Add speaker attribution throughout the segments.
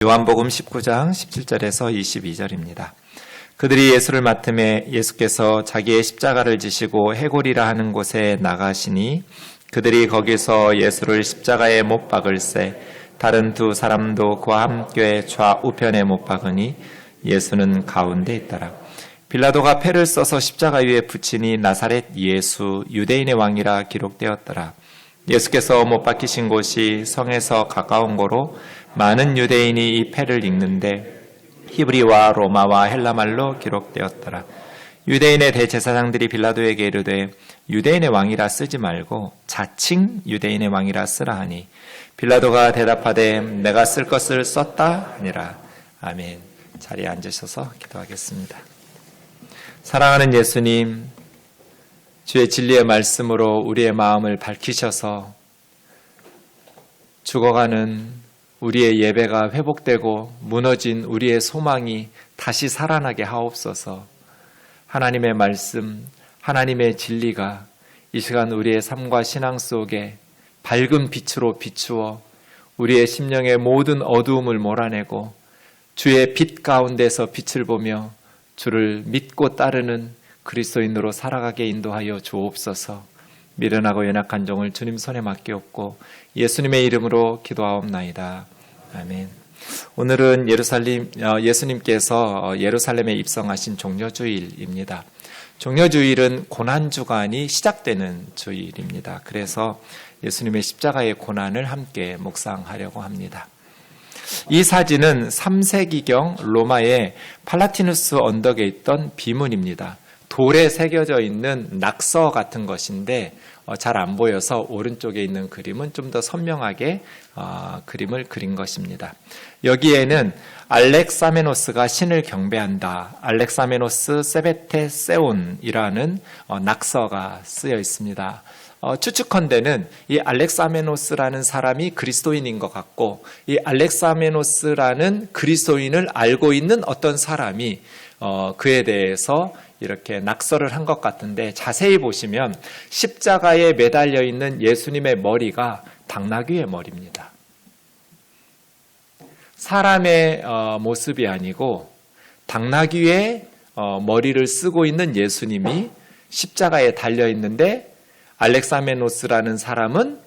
Speaker 1: 요한복음 19장 17절에서 22절입니다. 그들이 예수를 맡음에 예수께서 자기의 십자가를 지시고 해골이라 하는 곳에 나가시니 그들이 거기서 예수를 십자가에 못 박을새 다른 두 사람도 그와 함께 좌우편에 못 박으니 예수는 가운데 있더라. 빌라도가 패를 써서 십자가 위에 붙이니 나사렛 예수 유대인의 왕이라 기록되었더라. 예수께서 못 박히신 곳이 성에서 가까운 고로 많은 유대인이 이 패를 읽는데 히브리와 로마와 헬라말로 기록되었더라. 유대인의 대제사장들이 빌라도에게 이르되 유대인의 왕이라 쓰지 말고 자칭 유대인의 왕이라 쓰라 하니 빌라도가 대답하되 내가 쓸 것을 썼다 하니라. 아멘. 자리에 앉으셔서 기도하겠습니다. 사랑하는 예수님, 주의 진리의 말씀으로 우리의 마음을 밝히셔서 죽어가는 우리의 예배가 회복되고 무너진 우리의 소망이 다시 살아나게 하옵소서. 하나님의 말씀, 하나님의 진리가 이 시간 우리의 삶과 신앙 속에 밝은 빛으로 비추어 우리의 심령의 모든 어두움을 몰아내고 주의 빛 가운데서 빛을 보며 주를 믿고 따르는 그리스도인으로 살아가게 인도하여 주옵소서. 미련하고 연약한 종을 주님 손에 맡기옵고 예수님의 이름으로 기도하옵나이다. 아멘. 오늘은 예수님께서 예루살렘에 입성하신 종려주일입니다. 종려주일은 고난주간이 시작되는 주일입니다. 그래서 예수님의 십자가의 고난을 함께 묵상하려고 합니다. 이 사진은 3세기경 로마의 팔라티누스 언덕에 있던 비문입니다. 돌에 새겨져 있는 낙서 같은 것인데 잘 안 보여서 오른쪽에 있는 그림은 좀 더 선명하게 그림을 그린 것입니다. 여기에는 알렉사메노스가 신을 경배한다. 알렉사메노스 세베테 세온이라는 낙서가 쓰여 있습니다. 추측컨대는 이 알렉사메노스라는 사람이 그리스도인인 것 같고 이 알렉사메노스라는 그리스도인을 알고 있는 어떤 사람이 그에 대해서 이렇게 낙서를 한 것 같은데 자세히 보시면 십자가에 매달려 있는 예수님의 머리가 당나귀의 머리입니다. 사람의 모습이 아니고 당나귀의 머리를 쓰고 있는 예수님이 십자가에 달려 있는데 알렉사메노스라는 사람은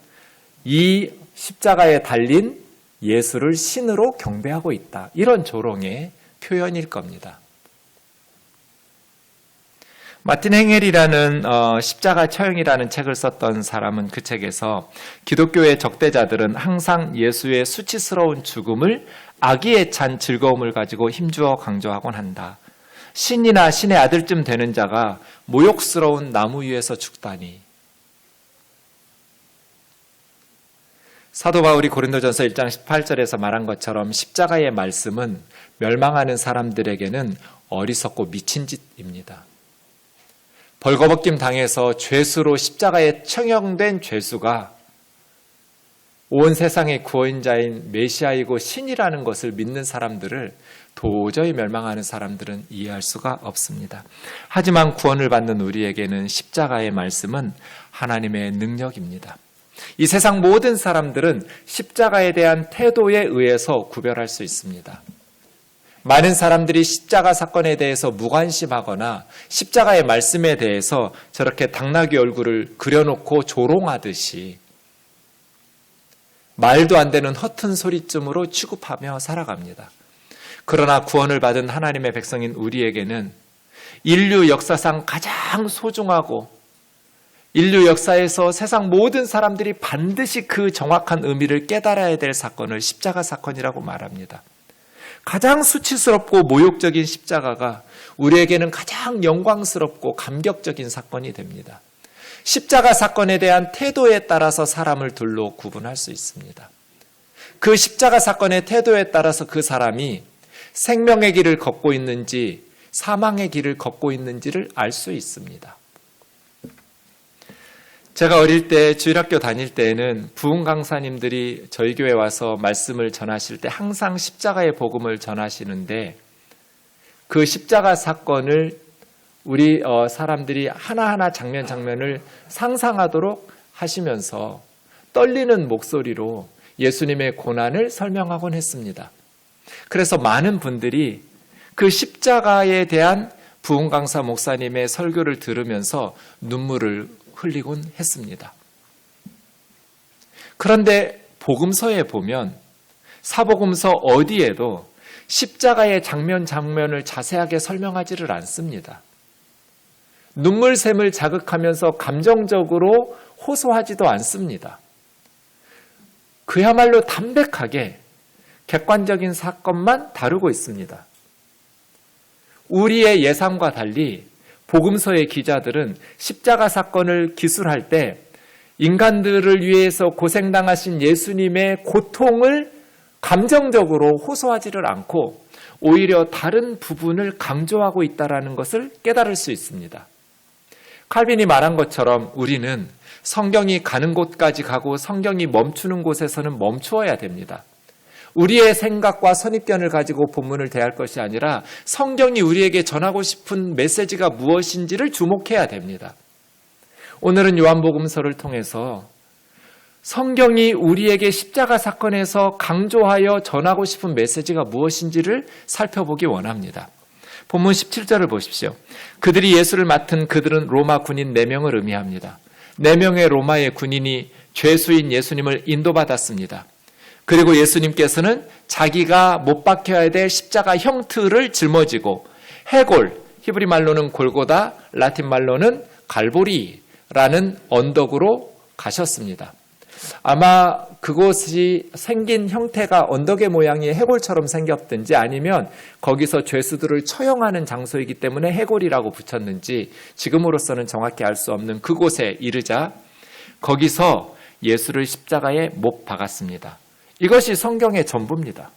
Speaker 1: 이 십자가에 달린 예수를 신으로 경배하고 있다. 이런 조롱의 표현일 겁니다. 마틴 행헬이라는 십자가 처형이라는 책을 썼던 사람은 그 책에서 기독교의 적대자들은 항상 예수의 수치스러운 죽음을 악의에 찬 즐거움을 가지고 힘주어 강조하곤 한다. 신이나 신의 아들쯤 되는 자가 모욕스러운 나무 위에서 죽다니. 사도 바울이 고린도전서 1장 18절에서 말한 것처럼 십자가의 말씀은 멸망하는 사람들에게는 어리석고 미친 짓입니다. 벌거벗김 당해서 죄수로 십자가에 처형된 죄수가 온 세상의 구원자인 메시아이고 신이라는 것을 믿는 사람들을 도저히 멸망하는 사람들은 이해할 수가 없습니다. 하지만 구원을 받는 우리에게는 십자가의 말씀은 하나님의 능력입니다. 이 세상 모든 사람들은 십자가에 대한 태도에 의해서 구별할 수 있습니다. 많은 사람들이 십자가 사건에 대해서 무관심하거나 십자가의 말씀에 대해서 저렇게 당나귀 얼굴을 그려놓고 조롱하듯이 말도 안 되는 허튼 소리쯤으로 취급하며 살아갑니다. 그러나 구원을 받은 하나님의 백성인 우리에게는 인류 역사상 가장 소중하고 인류 역사에서 세상 모든 사람들이 반드시 그 정확한 의미를 깨달아야 될 사건을 십자가 사건이라고 말합니다. 가장 수치스럽고 모욕적인 십자가가 우리에게는 가장 영광스럽고 감격적인 사건이 됩니다. 십자가 사건에 대한 태도에 따라서 사람을 둘로 구분할 수 있습니다. 그 십자가 사건의 태도에 따라서 그 사람이 생명의 길을 걷고 있는지 사망의 길을 걷고 있는지를 알 수 있습니다. 제가 어릴 때 주일학교 다닐 때에는 부흥 강사님들이 저희 교회에 와서 말씀을 전하실 때 항상 십자가의 복음을 전하시는데 그 십자가 사건을 우리 사람들이 하나하나 장면을 상상하도록 하시면서 떨리는 목소리로 예수님의 고난을 설명하곤 했습니다. 그래서 많은 분들이 그 십자가에 대한 부흥강사 목사님의 설교를 들으면서 눈물을 흘리곤 했습니다. 그런데 복음서에 보면 사복음서 어디에도 십자가의 장면을 자세하게 설명하지를 않습니다. 눈물샘을 자극하면서 감정적으로 호소하지도 않습니다. 그야말로 담백하게 객관적인 사건만 다루고 있습니다. 우리의 예상과 달리 복음서의 기자들은 십자가 사건을 기술할 때 인간들을 위해서 고생당하신 예수님의 고통을 감정적으로 호소하지를 않고 오히려 다른 부분을 강조하고 있다는 것을 깨달을 수 있습니다. 칼빈이 말한 것처럼 우리는 성경이 가는 곳까지 가고 성경이 멈추는 곳에서는 멈추어야 됩니다. 우리의 생각과 선입견을 가지고 본문을 대할 것이 아니라 성경이 우리에게 전하고 싶은 메시지가 무엇인지를 주목해야 됩니다. 오늘은 요한복음서를 통해서 성경이 우리에게 십자가 사건에서 강조하여 전하고 싶은 메시지가 무엇인지를 살펴보기 원합니다. 본문 17절을 보십시오. 그들이 예수를 맡은 그들은 로마 군인 4명을 의미합니다. 4명의 로마의 군인이 죄수인 예수님을 인도받았습니다. 그리고 예수님께서는 자기가 못 박혀야 될 십자가 형틀을 짊어지고 해골, 히브리 말로는 골고다, 라틴 말로는 갈보리라는 언덕으로 가셨습니다. 아마 그곳이 생긴 형태가 언덕의 모양이 해골처럼 생겼든지 아니면 거기서 죄수들을 처형하는 장소이기 때문에 해골이라고 붙였는지 지금으로서는 정확히 알 수 없는 그곳에 이르자 거기서 예수를 십자가에 못 박았습니다. 이것이 성경의 전부입니다.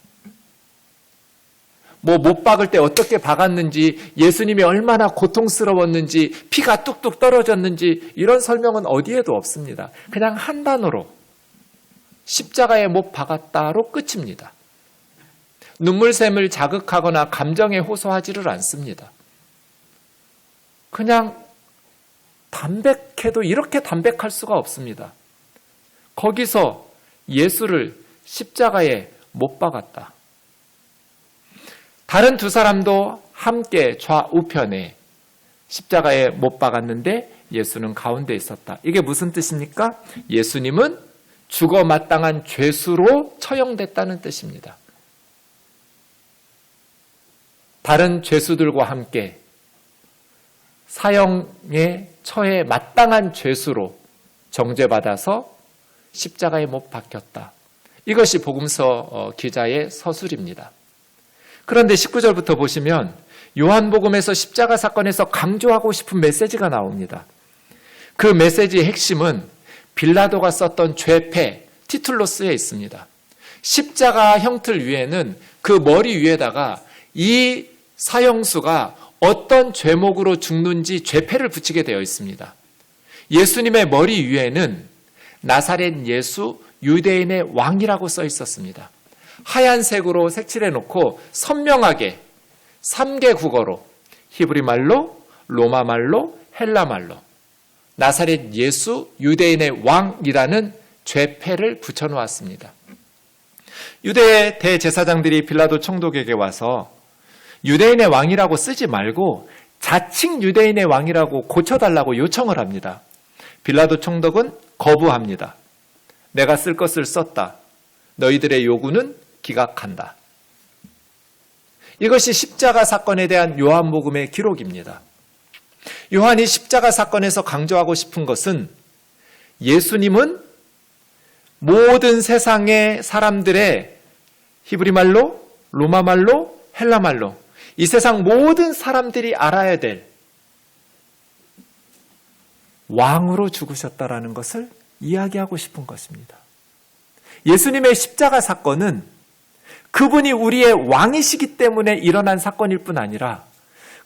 Speaker 1: 못 박을 때 어떻게 박았는지, 예수님이 얼마나 고통스러웠는지, 피가 뚝뚝 떨어졌는지 이런 설명은 어디에도 없습니다. 그냥 한 단어로 십자가에 못 박았다로 끝입니다. 눈물샘을 자극하거나 감정에 호소하지를 않습니다. 그냥 담백해도 이렇게 담백할 수가 없습니다. 거기서 예수를 십자가에 못 박았다. 다른 두 사람도 함께 좌우편에 십자가에 못 박았는데 예수는 가운데 있었다. 이게 무슨 뜻입니까? 예수님은 죽어 마땅한 죄수로 처형됐다는 뜻입니다. 다른 죄수들과 함께 사형에 처해 마땅한 죄수로 정죄받아서 십자가에 못 박혔다. 이것이 복음서 기자의 서술입니다. 그런데 19절부터 보시면 요한복음에서 십자가 사건에서 강조하고 싶은 메시지가 나옵니다. 그 메시지의 핵심은 빌라도가 썼던 죄패 티툴로스에 있습니다. 십자가 형틀 위에는 그 머리 위에다가 이 사형수가 어떤 죄목으로 죽는지 죄패를 붙이게 되어 있습니다. 예수님의 머리 위에는 나사렛 예수 유대인의 왕이라고 써 있었습니다. 하얀색으로 색칠해 놓고 선명하게 3개 국어로 히브리 말로, 로마 말로, 헬라 말로 나사렛 예수 유대인의 왕이라는 죄패를 붙여놓았습니다. 유대 대제사장들이 빌라도 총독에게 와서 유대인의 왕이라고 쓰지 말고 자칭 유대인의 왕이라고 고쳐달라고 요청을 합니다. 빌라도 총독은 거부합니다. 내가 쓸 것을 썼다. 너희들의 요구는 기각한다. 이것이 십자가 사건에 대한 요한복음의 기록입니다. 요한이 십자가 사건에서 강조하고 싶은 것은 예수님은 모든 세상의 사람들의 히브리 말로, 로마 말로, 헬라 말로 이 세상 모든 사람들이 알아야 될 왕으로 죽으셨다라는 것을 이야기하고 싶은 것입니다. 예수님의 십자가 사건은 그분이 우리의 왕이시기 때문에 일어난 사건일 뿐 아니라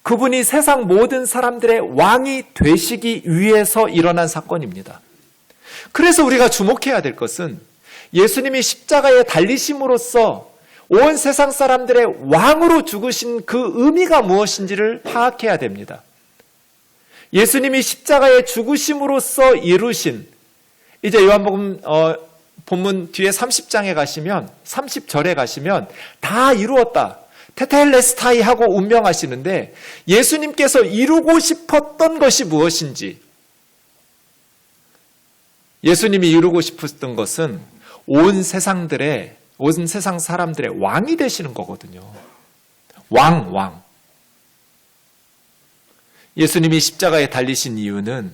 Speaker 1: 그분이 세상 모든 사람들의 왕이 되시기 위해서 일어난 사건입니다. 그래서 우리가 주목해야 될 것은 예수님이 십자가에 달리심으로써 온 세상 사람들의 왕으로 죽으신 그 의미가 무엇인지를 파악해야 됩니다. 예수님이 십자가에 죽으심으로써 이루신, 이제 요한복음 본문 뒤에 30장에 가시면 30절에 가시면 다 이루었다. 테텔레스타이 하고 운명하시는데 예수님께서 이루고 싶었던 것이 무엇인지, 예수님이 이루고 싶었던 것은 온 세상 사람들의 왕이 되시는 거거든요. 왕. 예수님이 십자가에 달리신 이유는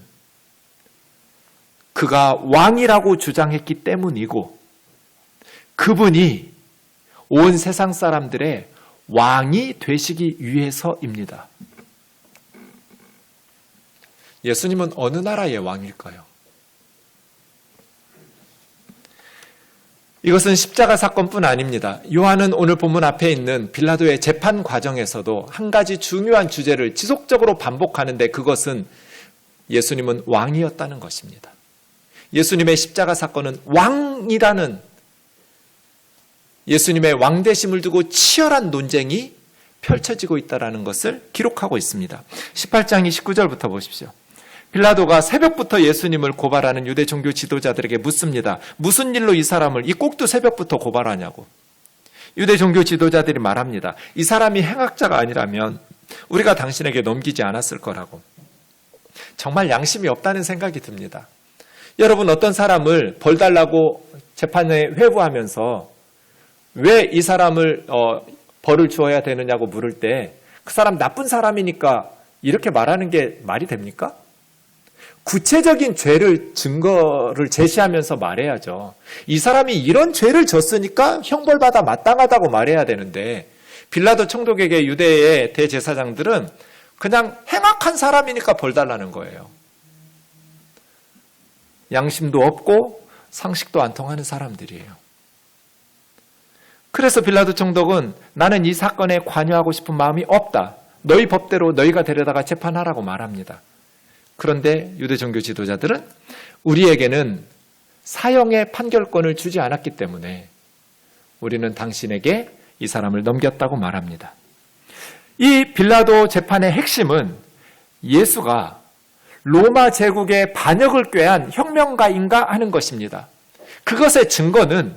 Speaker 1: 그가 왕이라고 주장했기 때문이고, 그분이 온 세상 사람들의 왕이 되시기 위해서입니다. 예수님은 어느 나라의 왕일까요? 이것은 십자가 사건뿐 아닙니다. 요한은 오늘 본문 앞에 있는 빌라도의 재판 과정에서도 한 가지 중요한 주제를 지속적으로 반복하는데, 그것은 예수님은 왕이었다는 것입니다. 예수님의 십자가 사건은 왕이라는, 예수님의 왕되심을 두고 치열한 논쟁이 펼쳐지고 있다는 것을 기록하고 있습니다. 18장 29절부터 보십시오. 빌라도가 새벽부터 예수님을 고발하는 유대 종교 지도자들에게 묻습니다. 무슨 일로 이 사람을 이 꼭두 새벽부터 고발하냐고. 유대 종교 지도자들이 말합니다. 이 사람이 행악자가 아니라면 우리가 당신에게 넘기지 않았을 거라고. 정말 양심이 없다는 생각이 듭니다. 여러분, 어떤 사람을 벌 달라고 재판에 회부하면서 왜 이 사람을 벌을 주어야 되느냐고 물을 때 그 사람 나쁜 사람이니까 이렇게 말하는 게 말이 됩니까? 구체적인 증거를 제시하면서 말해야죠. 이 사람이 이런 죄를 졌으니까 형벌받아 마땅하다고 말해야 되는데, 빌라도 총독에게 유대의 대제사장들은 그냥 행악한 사람이니까 벌 달라는 거예요. 양심도 없고 상식도 안 통하는 사람들이에요. 그래서 빌라도 총독은 나는 이 사건에 관여하고 싶은 마음이 없다. 너희 법대로 너희가 데려다가 재판하라고 말합니다. 그런데 유대 종교 지도자들은 우리에게는 사형의 판결권을 주지 않았기 때문에 우리는 당신에게 이 사람을 넘겼다고 말합니다. 이 빌라도 재판의 핵심은 예수가 로마 제국의 반역을 꾀한 혁명가인가 하는 것입니다. 그것의 증거는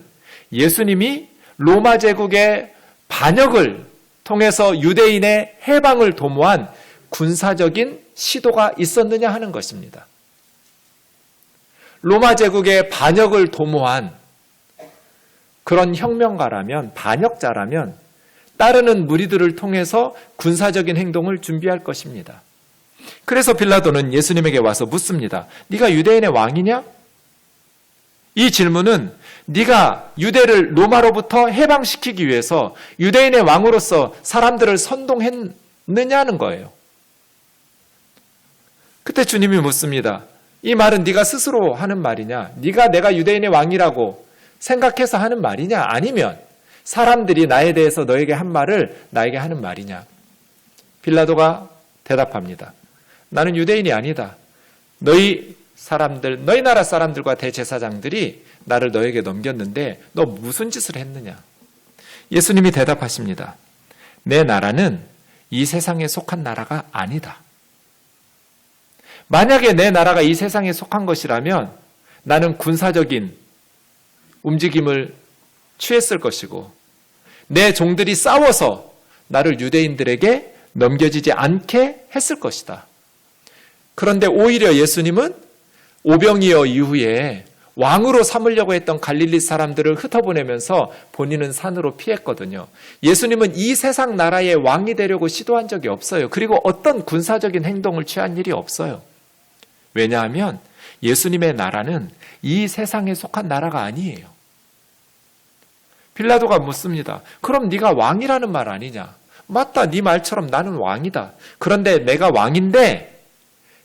Speaker 1: 예수님이 로마 제국의 반역을 통해서 유대인의 해방을 도모한 군사적인 시도가 있었느냐 하는 것입니다. 로마 제국의 반역을 도모한 그런 혁명가라면, 반역자라면 따르는 무리들을 통해서 군사적인 행동을 준비할 것입니다. 그래서 빌라도는 예수님에게 와서 묻습니다. 네가 유대인의 왕이냐? 이 질문은 네가 유대를 로마로부터 해방시키기 위해서 유대인의 왕으로서 사람들을 선동했느냐는 거예요. 그때 주님이 묻습니다. 이 말은 네가 스스로 하는 말이냐? 네가 내가 유대인의 왕이라고 생각해서 하는 말이냐? 아니면 사람들이 나에 대해서 너에게 한 말을 나에게 하는 말이냐? 빌라도가 대답합니다. 나는 유대인이 아니다. 너희 나라 사람들과 대제사장들이 나를 너에게 넘겼는데 너 무슨 짓을 했느냐? 예수님이 대답하십니다. 내 나라는 이 세상에 속한 나라가 아니다. 만약에 내 나라가 이 세상에 속한 것이라면 나는 군사적인 움직임을 취했을 것이고 내 종들이 싸워서 나를 유대인들에게 넘겨지지 않게 했을 것이다. 그런데 오히려 예수님은 오병이어 이후에 왕으로 삼으려고 했던 갈릴리 사람들을 흩어보내면서 본인은 산으로 피했거든요. 예수님은 이 세상 나라의 왕이 되려고 시도한 적이 없어요. 그리고 어떤 군사적인 행동을 취한 일이 없어요. 왜냐하면 예수님의 나라는 이 세상에 속한 나라가 아니에요. 빌라도가 묻습니다. 그럼 네가 왕이라는 말 아니냐? 맞다. 네 말처럼 나는 왕이다. 그런데 내가 왕인데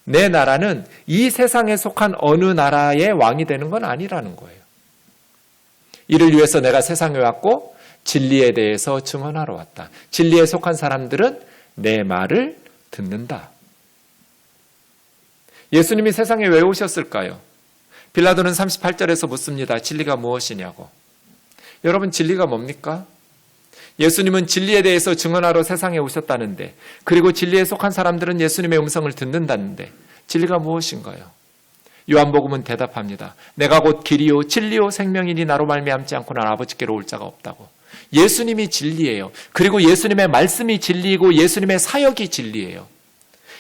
Speaker 1: 내 나라는 이 세상에 속한 어느 나라의 왕이 되는 건 아니라는 거예요. 이를 위해서 내가 세상에 왔고 진리에 대해서 증언하러 왔다. 진리에 속한 사람들은 내 말을 듣는다. 예수님이 세상에 왜 오셨을까요? 빌라도는 38절에서 묻습니다. 진리가 무엇이냐고. 여러분, 진리가 뭡니까? 예수님은 진리에 대해서 증언하러 세상에 오셨다는데, 그리고 진리에 속한 사람들은 예수님의 음성을 듣는다는데 진리가 무엇인가요? 요한복음은 대답합니다. 내가 곧 길이요 진리요 생명이니 나로 말미암지 않고는 아버지께로 올 자가 없다고. 예수님이 진리예요. 그리고 예수님의 말씀이 진리이고 예수님의 사역이 진리예요.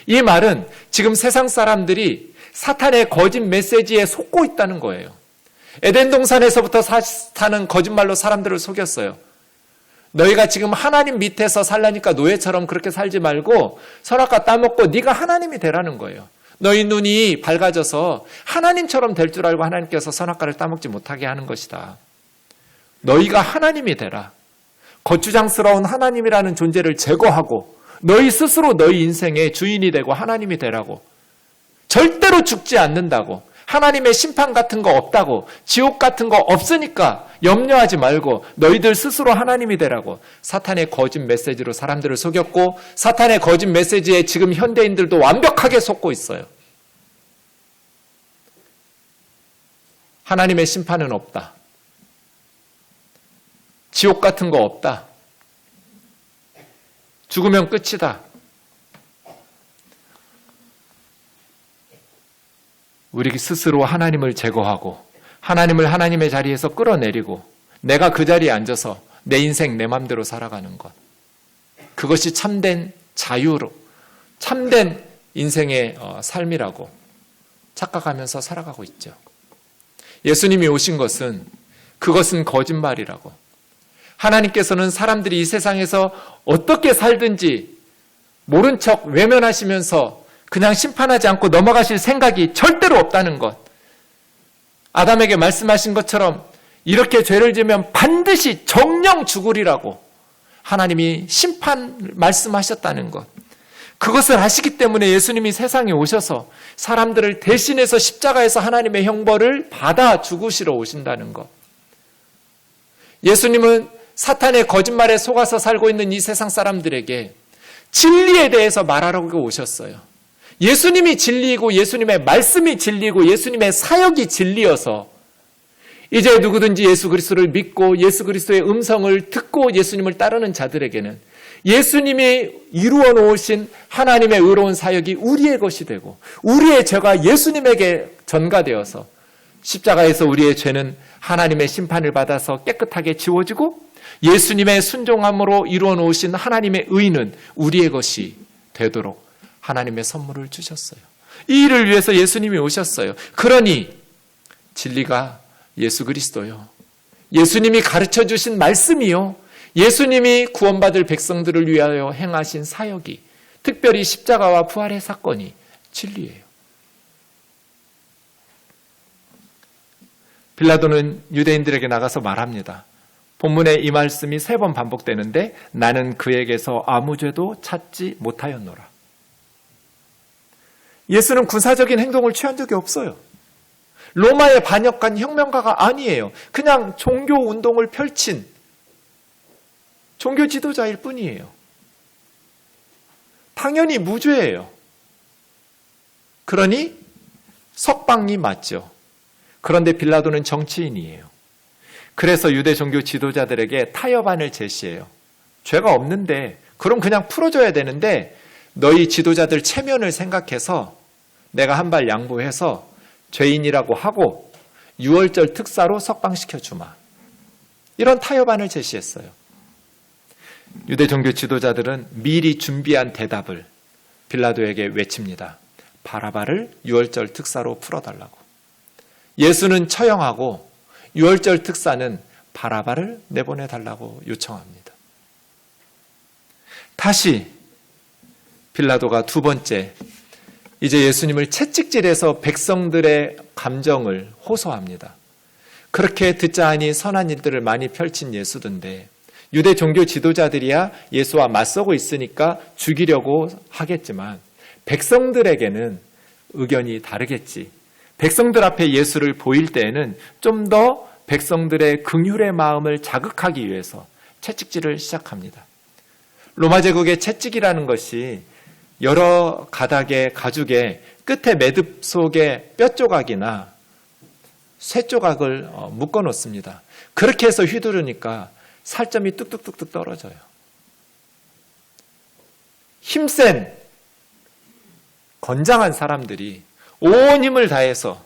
Speaker 1: 이 말은 지금 세상 사람들이 사탄의 거짓 메시지에 속고 있다는 거예요. 에덴 동산에서부터 사탄은 거짓말로 사람들을 속였어요. 너희가 지금 하나님 밑에서 살라니까 노예처럼 그렇게 살지 말고 선악과 따먹고 네가 하나님이 되라는 거예요. 너희 눈이 밝아져서 하나님처럼 될 줄 알고 하나님께서 선악과를 따먹지 못하게 하는 것이다. 너희가 하나님이 되라. 거추장스러운 하나님이라는 존재를 제거하고 너희 스스로 너희 인생의 주인이 되고 하나님이 되라고. 절대로 죽지 않는다고. 하나님의 심판 같은 거 없다고. 지옥 같은 거 없으니까 염려하지 말고 너희들 스스로 하나님이 되라고. 사탄의 거짓 메시지로 사람들을 속였고 사탄의 거짓 메시지에 지금 현대인들도 완벽하게 속고 있어요. 하나님의 심판은 없다. 지옥 같은 거 없다. 죽으면 끝이다. 우리 스스로 하나님을 제거하고 하나님을 하나님의 자리에서 끌어내리고 내가 그 자리에 앉아서 내 인생 내 맘대로 살아가는 것. 그것이 참된 자유로 참된 인생의 삶이라고 착각하면서 살아가고 있죠. 예수님이 오신 것은 그것은 거짓말이라고. 하나님께서는 사람들이 이 세상에서 어떻게 살든지 모른 척 외면하시면서 그냥 심판하지 않고 넘어가실 생각이 절대로 없다는 것. 아담에게 말씀하신 것처럼 이렇게 죄를 지으면 반드시 정령 죽으리라고 하나님이 심판 말씀하셨다는 것. 그것을 아시기 때문에 예수님이 세상에 오셔서 사람들을 대신해서 십자가에서 하나님의 형벌을 받아 죽으시러 오신다는 것. 예수님은 사탄의 거짓말에 속아서 살고 있는 이 세상 사람들에게 진리에 대해서 말하라고 오셨어요. 예수님이 진리이고 예수님의 말씀이 진리이고 예수님의 사역이 진리여서 이제 누구든지 예수 그리스도를 믿고 예수 그리스도의 음성을 듣고 예수님을 따르는 자들에게는 예수님이 이루어 놓으신 하나님의 의로운 사역이 우리의 것이 되고 우리의 죄가 예수님에게 전가되어서 십자가에서 우리의 죄는 하나님의 심판을 받아서 깨끗하게 지워지고 예수님의 순종함으로 이루어 놓으신 하나님의 의는 우리의 것이 되도록 하나님의 선물을 주셨어요. 이 일을 위해서 예수님이 오셨어요. 그러니 진리가 예수 그리스도요. 예수님이 가르쳐 주신 말씀이요. 예수님이 구원받을 백성들을 위하여 행하신 사역이 특별히 십자가와 부활의 사건이 진리예요. 빌라도는 유대인들에게 나가서 말합니다. 본문에 이 말씀이 3번 반복되는데 나는 그에게서 아무 죄도 찾지 못하였노라. 예수는 군사적인 행동을 취한 적이 없어요. 로마에 반역한 혁명가가 아니에요. 그냥 종교 운동을 펼친 종교 지도자일 뿐이에요. 당연히 무죄예요. 그러니 석방이 맞죠. 그런데 빌라도는 정치인이에요. 그래서 유대 종교 지도자들에게 타협안을 제시해요. 죄가 없는데 그럼 그냥 풀어줘야 되는데 너희 지도자들 체면을 생각해서 내가 한 발 양보해서 죄인이라고 하고 6월절 특사로 석방시켜 주마. 이런 타협안을 제시했어요. 유대 종교 지도자들은 미리 준비한 대답을 빌라도에게 외칩니다. 바라바를 6월절 특사로 풀어달라고. 예수는 처형하고 6월절 특사는 바라바를 내보내달라고 요청합니다. 다시 빌라도가 2번째 이제 예수님을 채찍질해서 백성들의 감정을 호소합니다. 그렇게 듣자 하니 선한 일들을 많이 펼친 예수던데 유대 종교 지도자들이야 예수와 맞서고 있으니까 죽이려고 하겠지만 백성들에게는 의견이 다르겠지. 백성들 앞에 예수를 보일 때에는 좀 더 백성들의 긍휼의 마음을 자극하기 위해서 채찍질을 시작합니다. 로마 제국의 채찍이라는 것이 여러 가닥의 가죽의 끝에 매듭 속에 뼈 조각이나 쇠 조각을 묶어 놓습니다. 그렇게 해서 휘두르니까 살점이 뚝뚝뚝뚝 떨어져요. 힘센 건장한 사람들이 온 힘을 다해서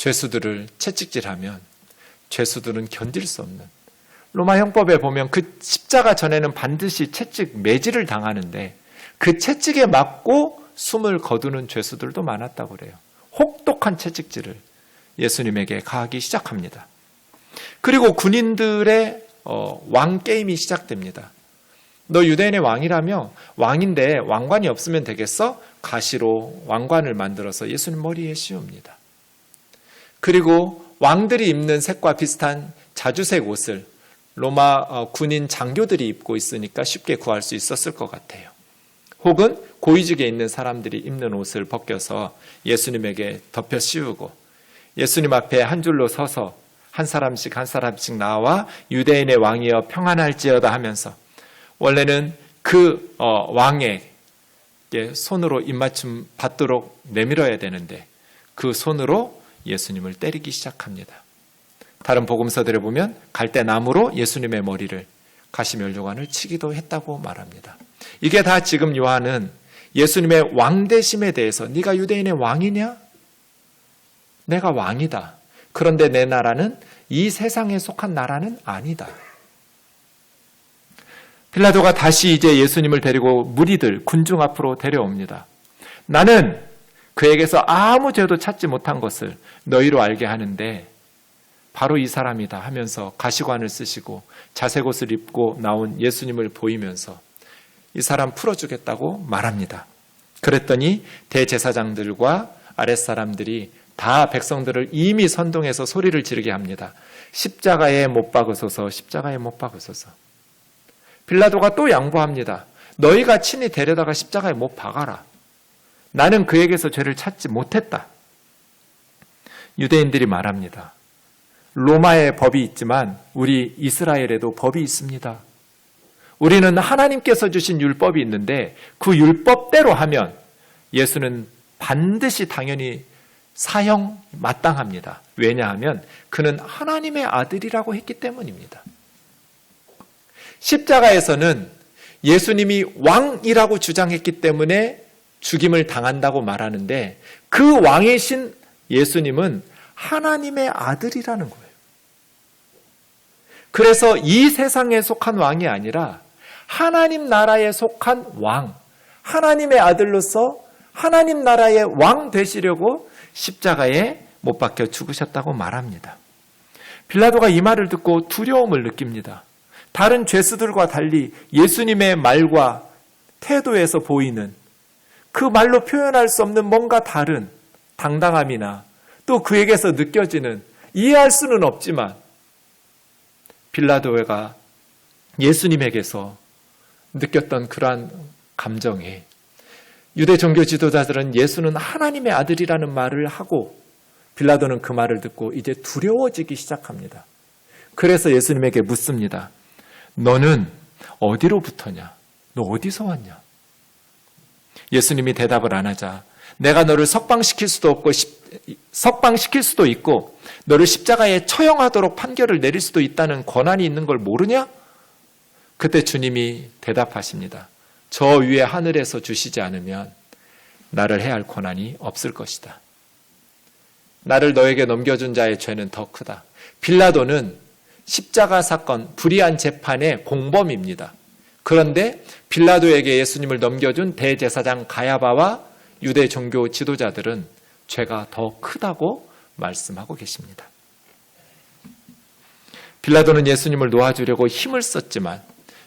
Speaker 1: 죄수들을 채찍질하면 죄수들은 견딜 수 없는, 로마 형법에 보면 그 십자가 전에는 반드시 채찍 매질을 당하는데 그 채찍에 맞고 숨을 거두는 죄수들도 많았다고 그래요. 혹독한 채찍질을 예수님에게 가하기 시작합니다. 그리고 군인들의 왕 게임이 시작됩니다. 너 유대인의 왕이라며? 왕인데 왕관이 없으면 되겠어? 가시로 왕관을 만들어서 예수님 머리에 씌웁니다. 그리고 왕들이 입는 색과 비슷한 자주색 옷을 로마 군인 장교들이 입고 있으니까 쉽게 구할 수 있었을 것 같아요. 혹은 고위직에 있는 사람들이 입는 옷을 벗겨서 예수님에게 덮여 씌우고 예수님 앞에 한 줄로 서서 한 사람씩 나와 유대인의 왕이여 평안할지어다 하면서, 원래는 그 왕에게 손으로 입맞춤 받도록 내밀어야 되는데 그 손으로 예수님을 때리기 시작합니다. 다른 복음서들에 보면 갈대나무로 예수님의 머리를, 가시면류관을 치기도 했다고 말합니다. 이게 다 지금 요한은 예수님의 왕되심에 대해서, 네가 유대인의 왕이냐? 내가 왕이다. 그런데 내 나라는 이 세상에 속한 나라는 아니다. 빌라도가 다시 이제 예수님을 데리고 무리들, 군중 앞으로 데려옵니다. 나는 그에게서 아무 죄도 찾지 못한 것을 너희로 알게 하는데 바로 이 사람이다 하면서 가시관을 쓰시고 자색 옷을 입고 나온 예수님을 보이면서 이 사람 풀어주겠다고 말합니다. 그랬더니 대제사장들과 아랫사람들이 다 백성들을 이미 선동해서 소리를 지르게 합니다. 십자가에 못 박으소서, 십자가에 못 박으소서. 빌라도가 또 양보합니다. 너희가 친히 데려다가 십자가에 못 박아라. 나는 그에게서 죄를 찾지 못했다. 유대인들이 말합니다. 로마의 법이 있지만 우리 이스라엘에도 법이 있습니다. 우리는 하나님께서 주신 율법이 있는데 그 율법대로 하면 예수는 반드시 당연히 사형 마땅합니다. 왜냐하면 그는 하나님의 아들이라고 했기 때문입니다. 십자가에서는 예수님이 왕이라고 주장했기 때문에 죽임을 당한다고 말하는데 그 왕이신 예수님은 하나님의 아들이라는 거예요. 그래서 이 세상에 속한 왕이 아니라 하나님 나라에 속한 왕, 하나님의 아들로서 하나님 나라의 왕 되시려고 십자가에 못 박혀 죽으셨다고 말합니다. 빌라도가 이 말을 듣고 두려움을 느낍니다. 다른 죄수들과 달리 예수님의 말과 태도에서 보이는 그 말로 표현할 수 없는 뭔가 다른 당당함이나 또 그에게서 느껴지는, 이해할 수는 없지만 빌라도가 예수님에게서 느꼈던 그러한 감정에 유대 종교 지도자들은 예수는 하나님의 아들이라는 말을 하고 빌라도는 그 말을 듣고 이제 두려워지기 시작합니다. 그래서 예수님에게 묻습니다. 너는 어디로부터냐? 너 어디서 왔냐? 예수님이 대답을 안 하자 내가 너를 석방시킬 수도 있고 너를 십자가에 처형하도록 판결을 내릴 수도 있다는 권한이 있는 걸 모르냐? 그때 주님이 대답하십니다. 저 위에 하늘에서 주시지 않으면 나를 해할 권한이 없을 것이다. 나를 너에게 넘겨준 자의 죄는 더 크다. 빌라도는 십자가 사건, 불의한 재판의 공범입니다. 그런데 빌라도에게 예수님을 넘겨준 대제사장 가야바와 유대 종교 지도자들은 죄가 더 크다고 말씀하고 계십니다. 빌라도는 예수님을 놓아주려고 힘을 썼지만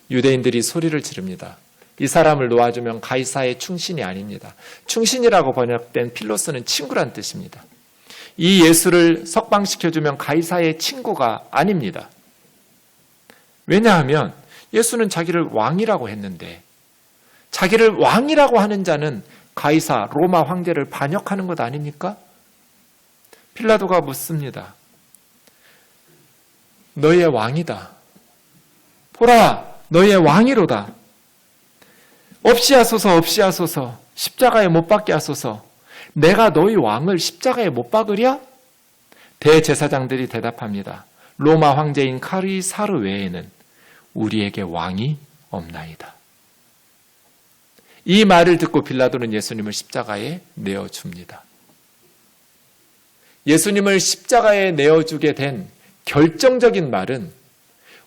Speaker 1: 유대인들이 소리를 지릅니다. 이 사람을 놓아주면 가이사의 충신이 아닙니다. 충신이라고 번역된 필로스는 친구란 뜻입니다. 이 예수를 석방시켜주면 가이사의 친구가 아닙니다. 왜냐하면 예수는 자기를 왕이라고 했는데 자기를 왕이라고 하는 자는 가이사, 로마 황제를 반역하는 것 아닙니까? 빌라도가 묻습니다. 너희의 왕이다. 보라, 너희의 왕이로다. 없이 하소서, 없이 하소서. 십자가에 못 박게 하소서. 내가 너희 왕을 십자가에 못 박으랴? 대제사장들이 대답합니다. 로마 황제인 카리사르 외에는 우리에게 왕이 없나이다. 이 말을 듣고 빌라도는 예수님을 십자가에 내어줍니다. 예수님을 십자가에 내어주게 된 결정적인 말은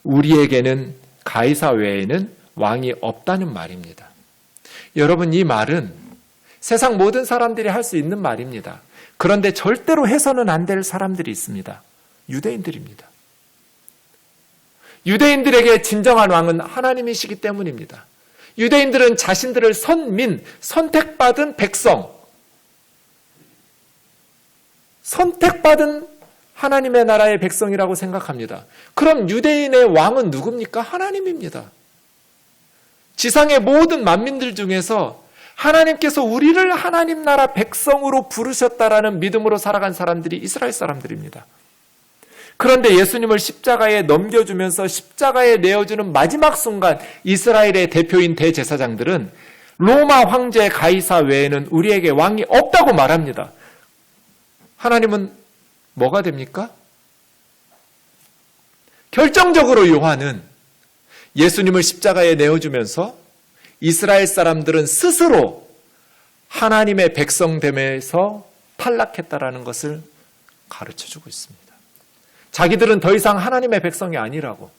Speaker 1: 우리에게는 가이사 외에는 왕이 없다는 말입니다. 여러분, 이 말은 세상 모든 사람들이 할 수 있는 말입니다. 그런데 절대로 해서는 안 될 사람들이 있습니다. 유대인들입니다. 유대인들에게 진정한 왕은 하나님이시기 때문입니다. 유대인들은 자신들을 선민, 선택받은 백성, 선택받은 하나님의 나라의 백성이라고 생각합니다. 그럼 유대인의 왕은 누굽니까? 하나님입니다. 지상의 모든 만민들 중에서 하나님께서 우리를 하나님 나라 백성으로 부르셨다라는 믿음으로 살아간 사람들이 이스라엘 사람들입니다. 그런데 예수님을 십자가에 넘겨주면서 십자가에 내어주는 마지막 순간 이스라엘의 대표인 대제사장들은 로마 황제 가이사 외에는 우리에게 왕이 없다고 말합니다. 하나님은 뭐가 됩니까? 결정적으로 요한은 예수님을 십자가에 내어주면서 이스라엘 사람들은 스스로 하나님의 백성됨에서 탈락했다라는 것을 가르쳐주고 있습니다. 자기들은 더 이상 하나님의 백성이 아니라고,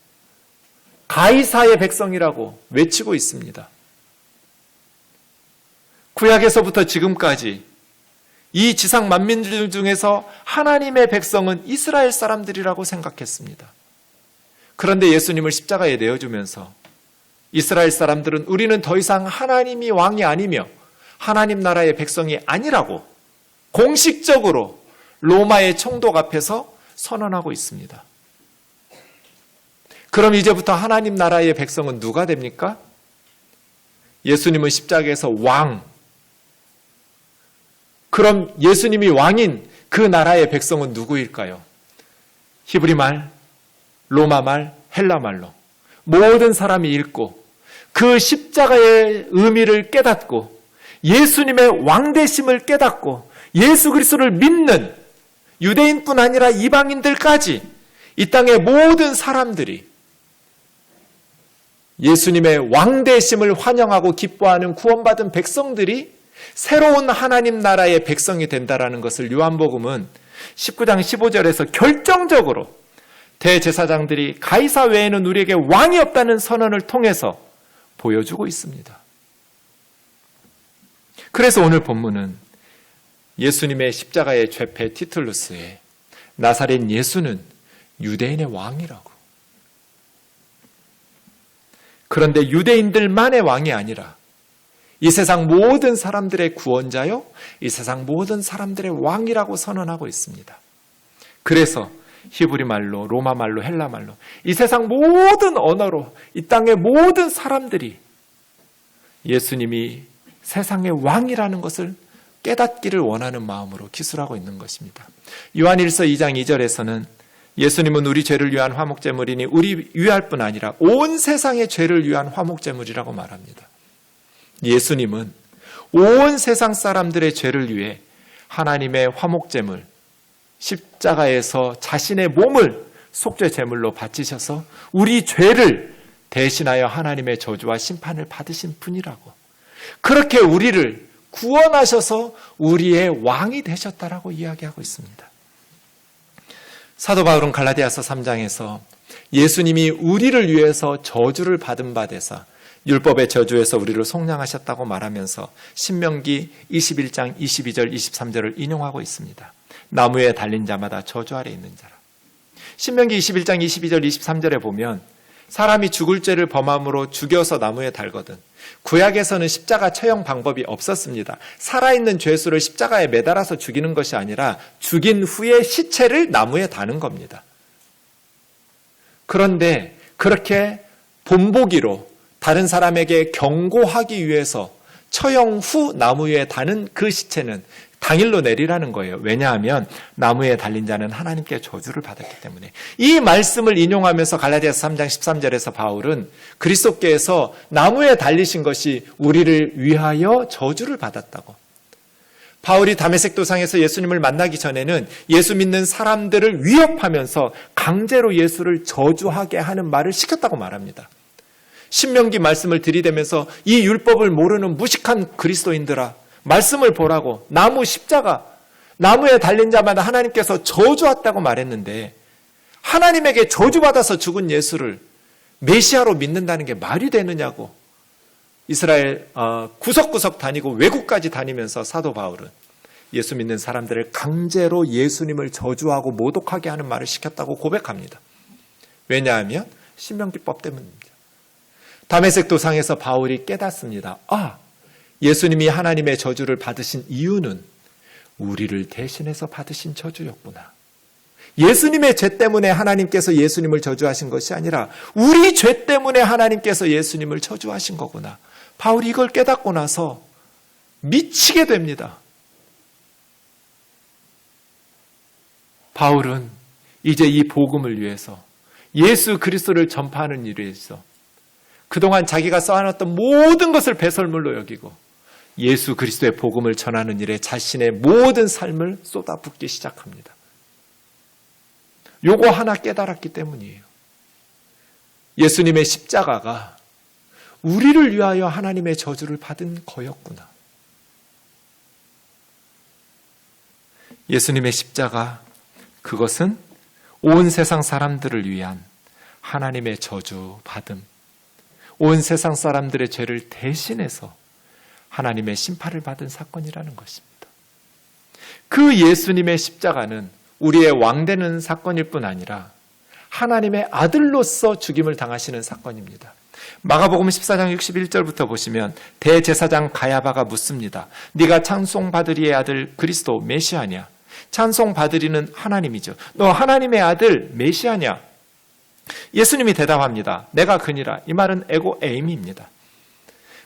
Speaker 1: 가이사의 백성이라고 외치고 있습니다. 구약에서부터 지금까지 이 지상 만민들 중에서 하나님의 백성은 이스라엘 사람들이라고 생각했습니다. 그런데 예수님을 십자가에 내어주면서 이스라엘 사람들은 우리는 더 이상 하나님이 왕이 아니며 하나님 나라의 백성이 아니라고 공식적으로 로마의 총독 앞에서 선언하고 있습니다. 그럼 이제부터 하나님 나라의 백성은 누가 됩니까? 예수님은 십자가에서 왕. 그럼 예수님이 왕인 그 나라의 백성은 누구일까요? 히브리 말, 로마 말, 헬라 말로 모든 사람이 읽고 그 십자가의 의미를 깨닫고 예수님의 왕되심을 깨닫고 예수 그리스도를 믿는 유대인뿐 아니라 이방인들까지 이 땅의 모든 사람들이 예수님의 왕되심을 환영하고 기뻐하는 구원받은 백성들이 새로운 하나님 나라의 백성이 된다라는 것을 요한복음은 19장 15절에서 결정적으로 대제사장들이 가이사 외에는 우리에게 왕이 없다는 선언을 통해서 보여주고 있습니다. 그래서 오늘 본문은 예수님의 십자가의 죄패 티툴루스에 나사렛 예수는 유대인의 왕이라고. 그런데 유대인들만의 왕이 아니라 이 세상 모든 사람들의 구원자요, 이 세상 모든 사람들의 왕이라고 선언하고 있습니다. 그래서 히브리 말로, 로마 말로, 헬라 말로 이 세상 모든 언어로 이 땅의 모든 사람들이 예수님이 세상의 왕이라는 것을 깨닫기를 원하는 마음으로 기술하고 있는 것입니다. 요한일서 2장 2절에서는 예수님은 우리 죄를 위한 화목제물이니 우리 위할 뿐 아니라 온 세상의 죄를 위한 화목제물이라고 말합니다. 예수님은 온 세상 사람들의 죄를 위해 하나님의 화목제물, 십자가에서 자신의 몸을 속죄 제물로 바치셔서 우리 죄를 대신하여 하나님의 저주와 심판을 받으신 분이라고. 그렇게 우리를 구원하셔서 우리의 왕이 되셨다라고 이야기하고 있습니다. 사도 바울은 갈라디아서 3장에서 예수님이 우리를 위해서 저주를 받은 바 되사 율법의 저주에서 우리를 속량하셨다고 말하면서 신명기 21장 22절 23절을 인용하고 있습니다. 나무에 달린 자마다 저주 아래 있는 자라. 신명기 21장 22절 23절에 보면 사람이 죽을 죄를 범함으로 죽여서 나무에 달거든. 구약에서는 십자가 처형 방법이 없었습니다. 살아있는 죄수를 십자가에 매달아서 죽이는 것이 아니라 죽인 후에 시체를 나무에 다는 겁니다. 그런데 그렇게 본보기로 다른 사람에게 경고하기 위해서 처형 후 나무 위에 다는 그 시체는 당일로 내리라는 거예요. 왜냐하면 나무에 달린 자는 하나님께 저주를 받았기 때문에. 이 말씀을 인용하면서 갈라디아서 3장 13절에서 바울은 그리스도께서 나무에 달리신 것이 우리를 위하여 저주를 받았다고. 바울이 다메섹 도상에서 예수님을 만나기 전에는 예수 믿는 사람들을 위협하면서 강제로 예수를 저주하게 하는 말을 시켰다고 말합니다. 신명기 말씀을 들이대면서 이 율법을 모르는 무식한 그리스도인들아, 말씀을 보라고, 나무 십자가, 나무에 달린 자마다 하나님께서 저주했다고 말했는데 하나님에게 저주받아서 죽은 예수를 메시아로 믿는다는 게 말이 되느냐고 이스라엘 구석구석 다니고 외국까지 다니면서 사도 바울은 예수 믿는 사람들을 강제로 예수님을 저주하고 모독하게 하는 말을 시켰다고 고백합니다. 왜냐하면 신명기법 때문입니다. 다메섹 도상에서 바울이 깨닫습니다. 예수님이 하나님의 저주를 받으신 이유는 우리를 대신해서 받으신 저주였구나. 예수님의 죄 때문에 하나님께서 예수님을 저주하신 것이 아니라 우리 죄 때문에 하나님께서 예수님을 저주하신 거구나. 바울이 이걸 깨닫고 나서 미치게 됩니다. 바울은 이제 이 복음을 위해서 예수 그리스도를 전파하는 일에 있어 그동안 자기가 쌓아놨던 모든 것을 배설물로 여기고 예수 그리스도의 복음을 전하는 일에 자신의 모든 삶을 쏟아붓기 시작합니다. 요거 하나 깨달았기 때문이에요. 예수님의 십자가가 우리를 위하여 하나님의 저주를 받은 거였구나. 예수님의 십자가, 그것은 온 세상 사람들을 위한 하나님의 저주 받음, 온 세상 사람들의 죄를 대신해서 하나님의 심판을 받은 사건이라는 것입니다. 그 예수님의 십자가는 우리의 왕되는 사건일 뿐 아니라 하나님의 아들로서 죽임을 당하시는 사건입니다. 마가복음 14장 61절부터 보시면 대제사장 가야바가 묻습니다. 네가 찬송받으리의 아들 그리스도 메시아냐? 찬송받으리는 하나님이죠. 너 하나님의 아들 메시아냐? 예수님이 대답합니다. 내가 그니라. 이 말은 에고 에임입니다.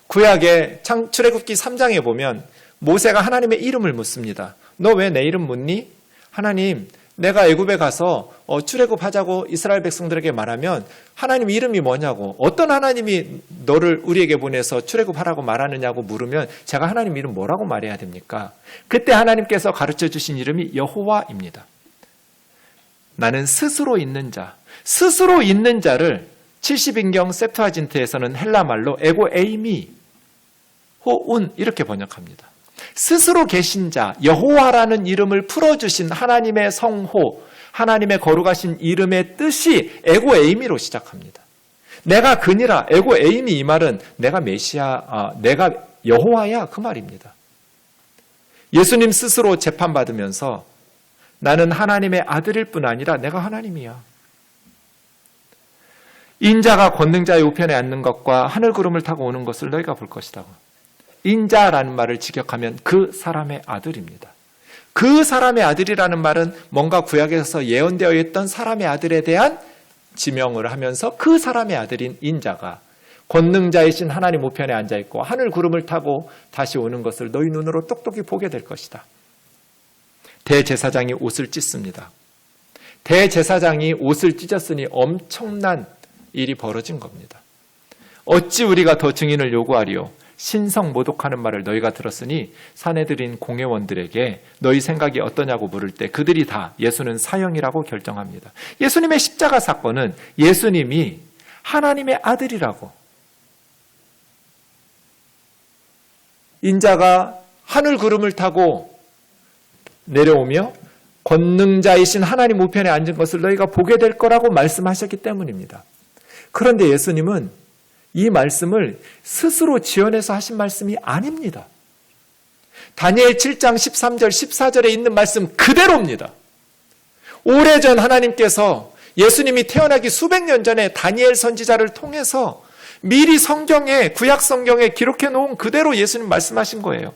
Speaker 1: 구약의 출애굽기 3장에 보면 모세가 하나님의 이름을 묻습니다. 너 왜 내 이름 묻니? 하나님, 내가 애굽에 가서 출애굽하자고 이스라엘 백성들에게 말하면 하나님 이름이 뭐냐고, 어떤 하나님이 너를 우리에게 보내서 출애굽하라고 말하느냐고 물으면 제가 하나님 이름 뭐라고 말해야 됩니까? 그때 하나님께서 가르쳐 주신 이름이 여호와입니다. 나는 스스로 있는 자, 스스로 있는 자를 70인경 septuagin트에서는 헬라 말로 에고 에이미 호운 이렇게 번역합니다. 스스로 계신 자, 여호와라는 이름을 풀어주신 하나님의 성호, 하나님의 거룩하신 이름의 뜻이 에고 에이미로 시작합니다. 내가 그니라, 에고 에이미, 이 말은 내가 메시아, 내가 여호와야, 그 말입니다. 예수님 스스로 재판받으면서 나는 하나님의 아들일 뿐 아니라 내가 하나님이야. 인자가 권능자의 우편에 앉는 것과 하늘구름을 타고 오는 것을 너희가 볼 것이다. 인자라는 말을 직역하면 그 사람의 아들입니다. 그 사람의 아들이라는 말은 뭔가 구약에서 예언되어 있던 사람의 아들에 대한 지명을 하면서 그 사람의 아들인 인자가 권능자이신 하나님 우편에 앉아있고 하늘 구름을 타고 다시 오는 것을 너희 눈으로 똑똑히 보게 될 것이다. 대제사장이 옷을 찢습니다. 대제사장이 옷을 찢었으니 엄청난 일이 벌어진 겁니다. 어찌 우리가 더 증인을 요구하리요? 신성 모독하는 말을 너희가 들었으니 사내들인 공회원들에게 너희 생각이 어떠냐고 물을 때 그들이 다 예수는 사형이라고 결정합니다. 예수님의 십자가 사건은 예수님이 하나님의 아들이라고, 인자가 하늘 구름을 타고 내려오며 권능자이신 하나님 우편에 앉은 것을 너희가 보게 될 거라고 말씀하셨기 때문입니다. 그런데 예수님은 이 말씀을 스스로 지어내서 하신 말씀이 아닙니다. 다니엘 7장 13절 14절에 있는 말씀 그대로입니다. 오래전 하나님께서 예수님이 태어나기 수백 년 전에 다니엘 선지자를 통해서 미리 성경에, 구약 성경에 기록해 놓은 그대로 예수님 말씀하신 거예요.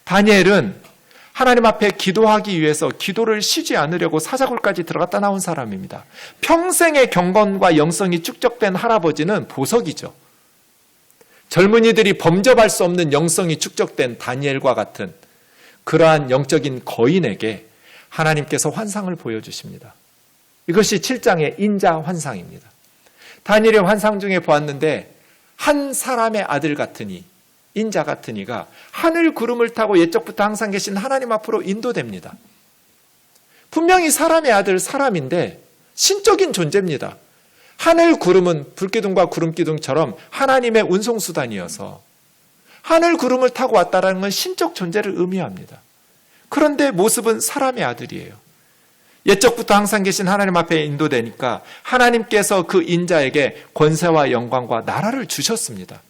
Speaker 1: 다니엘은 하나님 앞에 기도하기 위해서 기도를 쉬지 않으려고 사자굴까지 들어갔다 나온 사람입니다. 평생의 경건과 영성이 축적된 할아버지는 보석이죠. 젊은이들이 범접할 수 없는 영성이 축적된 다니엘과 같은 그러한 영적인 거인에게 하나님께서 환상을 보여주십니다. 이것이 7장의 인자 환상입니다. 다니엘의 환상 중에 보았는데 한 사람의 아들 같으니, 인자 같은 이가 하늘 구름을 타고 옛적부터 항상 계신 하나님 앞으로 인도됩니다. 분명히 사람의 아들, 사람인데 신적인 존재입니다. 하늘 구름은 불기둥과 구름기둥처럼 하나님의 운송수단이어서 하늘 구름을 타고 왔다는 건 신적 존재를 의미합니다. 그런데 모습은 사람의 아들이에요. 옛적부터 항상 계신 하나님 앞에 인도되니까 하나님께서 그 인자에게 권세와 영광과 나라를 주셨습니다.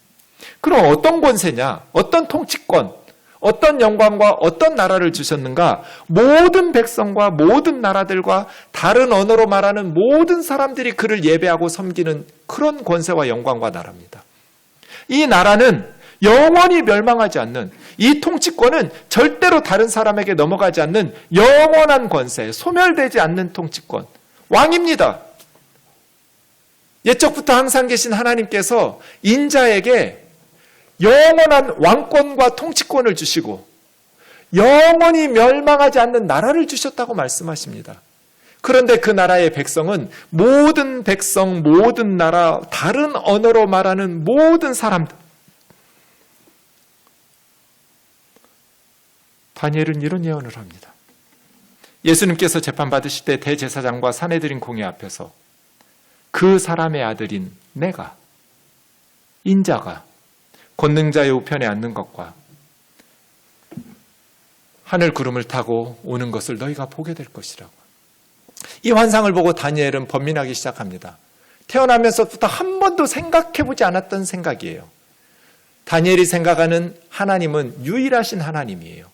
Speaker 1: 그럼 어떤 권세냐? 어떤 통치권? 어떤 영광과 어떤 나라를 주셨는가? 모든 백성과 모든 나라들과 다른 언어로 말하는 모든 사람들이 그를 예배하고 섬기는 그런 권세와 영광과 나라입니다. 이 나라는 영원히 멸망하지 않는, 이 통치권은 절대로 다른 사람에게 넘어가지 않는 영원한 권세, 소멸되지 않는 통치권, 왕입니다. 옛적부터 항상 계신 하나님께서 인자에게 영원한 왕권과 통치권을 주시고 영원히 멸망하지 않는 나라를 주셨다고 말씀하십니다. 그런데 그 나라의 백성은 모든 백성, 모든 나라, 다른 언어로 말하는 모든 사람들. 다니엘은 이런 예언을 합니다. 예수님께서 재판받으실 때 대제사장과 사내들인 공회 앞에서 그 사람의 아들인 내가, 인자가 권능자의 우편에 앉는 것과 하늘 구름을 타고 오는 것을 너희가 보게 될 것이라고. 이 환상을 보고 다니엘은 번민하기 시작합니다. 태어나면서부터 한 번도 생각해보지 않았던 생각이에요. 다니엘이 생각하는 하나님은 유일하신 하나님이에요.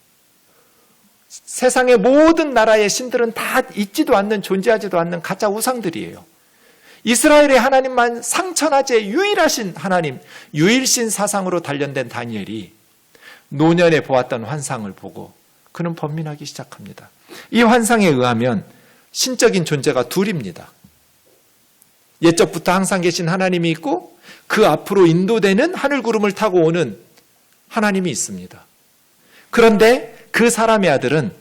Speaker 1: 세상의 모든 나라의 신들은 다 있지도 않는, 존재하지도 않는 가짜 우상들이에요. 이스라엘의 하나님만 상천하제 유일하신 하나님, 유일신 사상으로 단련된 다니엘이 노년에 보았던 환상을 보고 그는 번민하기 시작합니다. 이 환상에 의하면 신적인 존재가 둘입니다. 옛적부터 항상 계신 하나님이 있고 그 앞으로 인도되는 하늘 구름을 타고 오는 하나님이 있습니다. 그런데 그 사람의 아들은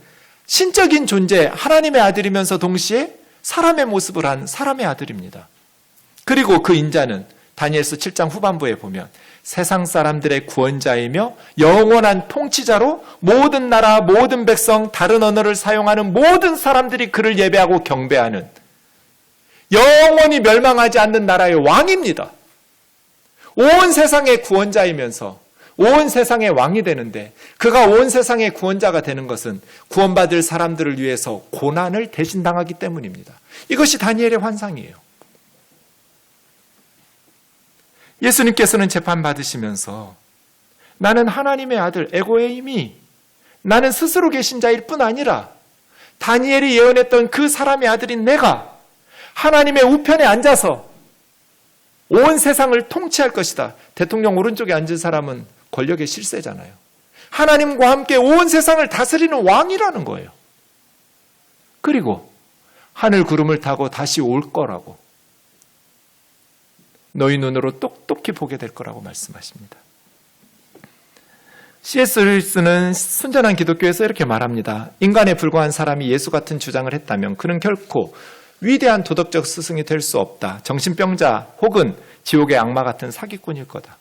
Speaker 1: 신적인 존재, 하나님의 아들이면서 동시에 사람의 모습을 한 사람의 아들입니다. 그리고 그 인자는 다니엘서 7장 후반부에 보면 세상 사람들의 구원자이며 영원한 통치자로 모든 나라, 모든 백성, 다른 언어를 사용하는 모든 사람들이 그를 예배하고 경배하는 영원히 멸망하지 않는 나라의 왕입니다. 온 세상의 구원자이면서 온 세상의 왕이 되는데 그가 온 세상의 구원자가 되는 것은 구원받을 사람들을 위해서 고난을 대신당하기 때문입니다. 이것이 다니엘의 환상이에요. 예수님께서는 재판받으시면서 나는 하나님의 아들 에고에임이, 나는 스스로 계신 자일 뿐 아니라 다니엘이 예언했던 그 사람의 아들인 내가 하나님의 우편에 앉아서 온 세상을 통치할 것이다. 대통령 오른쪽에 앉은 사람은 권력의 실세잖아요. 하나님과 함께 온 세상을 다스리는 왕이라는 거예요. 그리고 하늘 구름을 타고 다시 올 거라고, 너희 눈으로 똑똑히 보게 될 거라고 말씀하십니다. C.S. 루이스는 순전한 기독교에서 이렇게 말합니다. 인간에 불과한 사람이 예수 같은 주장을 했다면 그는 결코 위대한 도덕적 스승이 될 수 없다. 정신병자 혹은 지옥의 악마 같은 사기꾼일 거다.